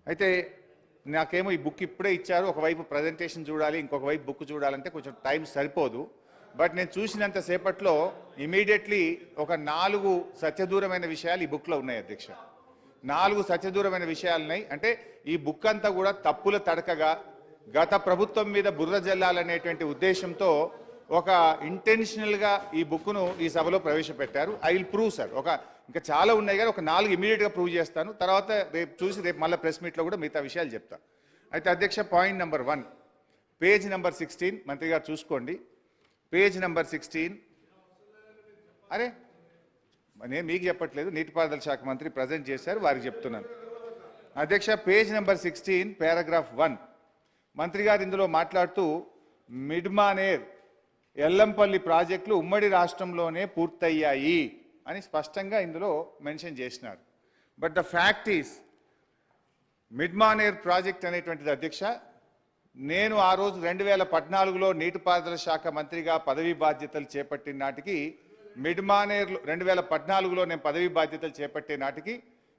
అయితే నాకేమో ఈ బుక్ ఇప్పుడే ఇచ్చారు, ఒకవైపు ప్రజెంటేషన్ చూడాలి, ఇంకొక వైపు బుక్ చూడాలంటే కొంచెం టైం సరిపోదు. బట్ నేను చూసినంత సేపట్లో ఇమీడియట్లీ ఒక 4 సత్యదూరమైన విషయాలు ఈ బుక్లో ఉన్నాయి అధ్యక్ష. 4 సత్యదూరమైన విషయాలు ఉన్నాయి. అంటే ఈ బుక్ అంతా కూడా తప్పుల తడకగా గత ప్రభుత్వం మీద బుర్ర జల్లాలనేటువంటి ఉద్దేశంతో ఒక ఇంటెన్షనల్గా ఈ బుక్ను ఈ సభలో ప్రవేశపెట్టారు. I will prove sir. ఇంకా చాలా ఉన్నాయి కానీ ఒక 4 ఇమీడియట్గా ప్రూవ్ చేస్తాను. తర్వాత రేపు మళ్ళీ ప్రెస్ మీట్లో కూడా మిగతా విషయాలు చెప్తా. అయితే అధ్యక్ష, పాయింట్ నెంబర్ 1, పేజ్ నెంబర్ 16 మంత్రి గారు చూసుకోండి. Page number 16. అరే నేను మీకు చెప్పట్లేదు, నీటిపారుదల శాఖ మంత్రి ప్రజెంట్ చేశారు, వారికి చెప్తున్నాను. అధ్యక్ష, పేజ్ నెంబర్ 16 పారాగ్రాఫ్ 1 మంత్రి గారు ఇందులో మాట్లాడుతూ మిడ్మానేర్ ఎల్లంపల్లి ప్రాజెక్టులు ఉమ్మడి రాష్ట్రంలోనే పూర్తయ్యాయి అని స్పష్టంగా ఇందులో మెన్షన్ చేసినారు. But the fact is Mid Manair project అనేటువంటిది అధ్యక్ష, నేను ఆ రోజు 2014లో నీటిపారుదల శాఖ మంత్రిగా పదవీ బాధ్యతలు చేపట్టిన నాటికి మిడ్మానేర్లో 2014లో నేను పదవీ బాధ్యతలు చేపట్టే నాటికి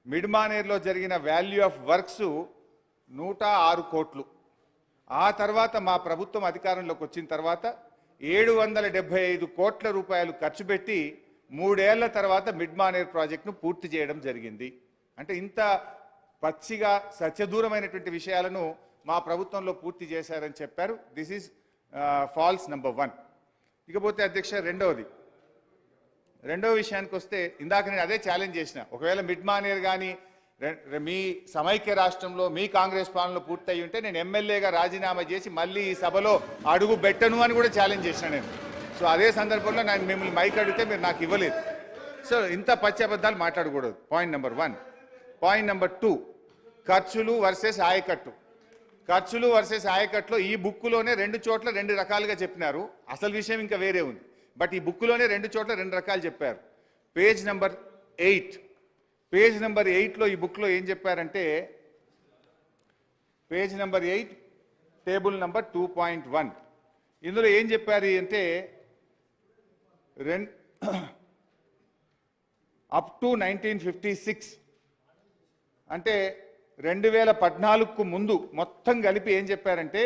మిడ్మానేర్లో జరిగిన వాల్యూ ఆఫ్ వర్క్స్ 106 కోట్లు. ఆ తర్వాత మా ప్రభుత్వం అధికారంలోకి వచ్చిన తర్వాత 775 కోట్ల రూపాయలు ఖర్చు పెట్టి 3 ఏళ్ల తర్వాత మిడ్మానేర్ ప్రాజెక్టును పూర్తి చేయడం జరిగింది. అంటే ఇంత పచ్చిగా సత్యదూరమైనటువంటి విషయాలను మా ప్రభుత్వంలో పూర్తి చేశారని చెప్పారు. This is false number 1. ఇకపోతే అధ్యక్ష, రెండవ విషయానికి వస్తే, ఇందాక నేను అదే ఛాలెంజ్ చేసిన, ఒకవేళ మిడ్మానేర్ కానీ మీ సమైక్య రాష్ట్రంలో మీ కాంగ్రెస్ పాలనలో పూర్తయి ఉంటే నేను ఎమ్మెల్యేగా రాజీనామా చేసి మళ్ళీ ఈ సభలో అడుగు పెట్టను అని కూడా ఛాలెంజ్ చేసిన నేను. సో అదే సందర్భంలో నేను మిమ్మల్ని మైక్ అడిగితే మీరు నాకు ఇవ్వలేదు. సో ఇంత పచ్చి అబద్ధాలు మాట్లాడకూడదు. Point number 1. పాయింట్ నెంబర్ 2, ఖర్చులు వర్సెస్ ఆయకట్టు. ఖర్చులు వర్సెస్ ఆయకట్టులో ఈ బుక్కులోనే 2 చోట్ల 2 రకాలుగా చెప్పినారు. అసలు విషయం ఇంకా వేరే ఉంది. బట్ ఈ బుక్లోనే 2 చోట్ల 2 రకాలు చెప్పారు. పేజ్ నెంబర్ 8లో ఈ బుక్లో ఏం చెప్పారంటే, పేజ్ నెంబర్ 8 టేబుల్ నెంబర్ 2.1 ఇందులో ఏం చెప్పారు అంటే అప్ టు 1956 అంటే 2014కు ముందు మొత్తం కలిపి ఏం చెప్పారంటే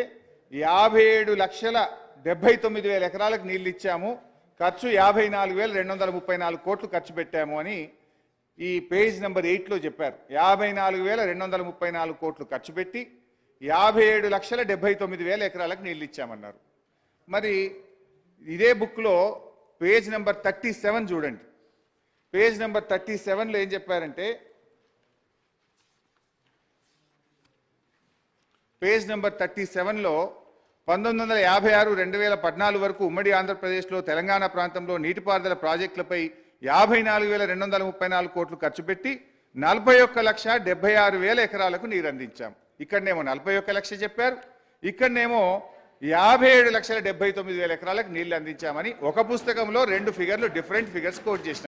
57,79,000 ఎకరాలకు నీళ్ళు ఇచ్చాము, ఖర్చు 54,234 కోట్లు ఖర్చు పెట్టాము అని ఈ పేజ్ నెంబర్ 8లో చెప్పారు. 54,234 కోట్లు ఖర్చు పెట్టి 57,79,000 ఎకరాలకు నీళ్ళు ఇచ్చామన్నారు. మరి ఇదే బుక్లో పేజ్ నెంబర్ 37 చూడండి. పేజ్ నెంబర్ 37లో ఏం చెప్పారంటే, పేజ్ నెంబర్ 37లో 1956-2014 వరకు ఉమ్మడి ఆంధ్రప్రదేశ్లో తెలంగాణ ప్రాంతంలో నీటిపారుదల ప్రాజెక్టులపై 54,234 కోట్లు ఖర్చు పెట్టి 41,76,000 ఎకరాలకు నీరు అందించాం. ఇక్కడనేమో 41 లక్షలు చెప్పారు, ఇక్కడనేమో 57,79,000 ఎకరాలకు నీళ్లు అందించామని ఒక పుస్తకంలో 2 ఫిగర్లు డిఫరెంట్ ఫిగర్స్ కోట్ చేసినారు.